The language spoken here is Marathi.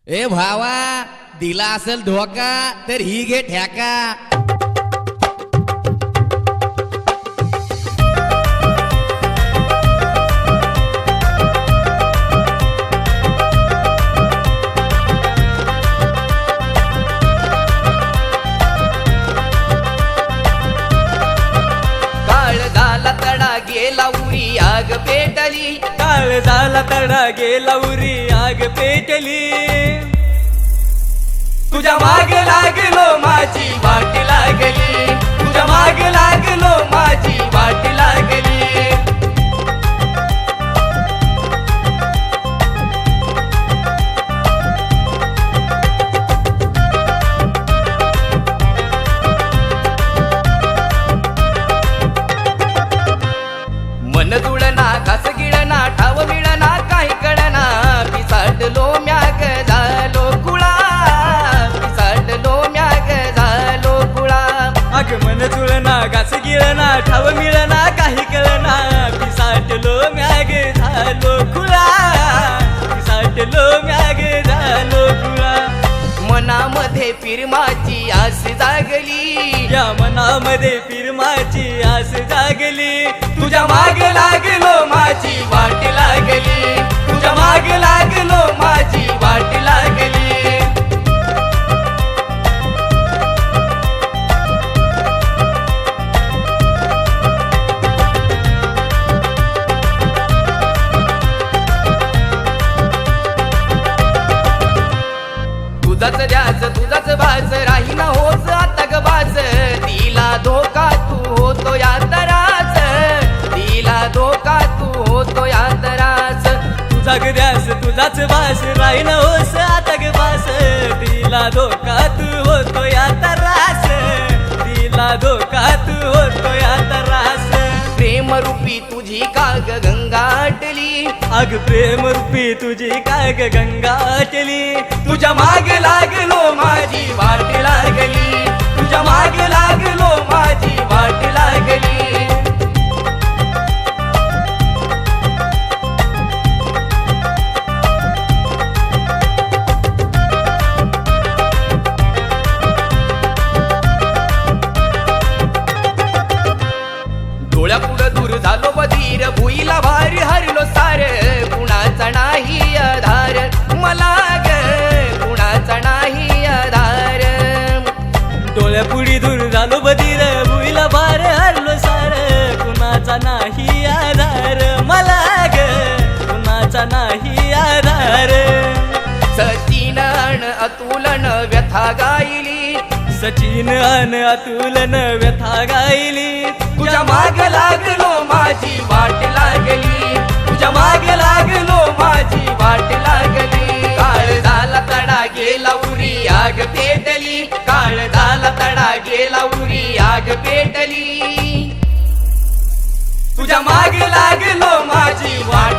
ए भावा, दिला असेल धोका तर ही घे ठ्याका. काळ झाला तडा गेला उरी आग पेटली. काळ झाला तडा गेला उरी आग पेटली. तुझ्या माग लागलो माझी वाट लागली. तुझ्या माग लागलो माझी वाट लागली. मन जुळना घास गिळना ठाव मिळना काही कळना. पिसाटलो म्याग झालो कुळा. पिसाटलो म्याग झालो कुळा. अग मन जुळना घास गिळना ठाव मिळना काही कळना. पिसाटलो म्याग झालो खुळा. पिसाटलो म्याग झालो खुळा. मनामध्ये फिरमाची आस जागली. या मनामध्ये फिरमाची आस जागली. तुझ्या माग लागलो माझी वाट लागली. तुझ्या माग लागलो माझी वाट लागली. तुझाच ध्यास तुझाच भास राही न होस आता ग बास. तिला धोका तू होतो या तरास. तिला धोका तू होतो या तरास. तुझा गद्यास तुझाच वास राहीन होस आता ग बास. तिला धोका तू होतो या तरास. तिला धोका तू होतो या तरास. प्रेम रूपी तुझी काग गंगाटली. अग प्रेम रूपी तुझी काय ग गंगाटली. तुझ्या माग लागलो माझी वाट लागली. तुझ्या माग लागलो माझी वाट लागली. डोळ्यापुढं दूर झालो बधीर. भुईला भारी हरलो सार. कुणाचा नाही आधार मला ग. कुणाचा नाही आधार. डोळ्यापुढी दूर झालो बधीर. भुईला भार हरलो सार. कुणाचा नाही आधार मला ग. कुणाचा नाही आधार. सचिन अन अतुलन व्यथा गायली. सचिन अन अतुलन व्यथा गायली. तुझ्या माग लागलो माझी वाट लागली. तुझ्या माग लागलो माझी वाट लागली. काळ झाला तडा गेला उरी आग पेटली. काळ झाला तडा गेला उरी आग पेटली. तुझ्या माग लागलो माझी वाट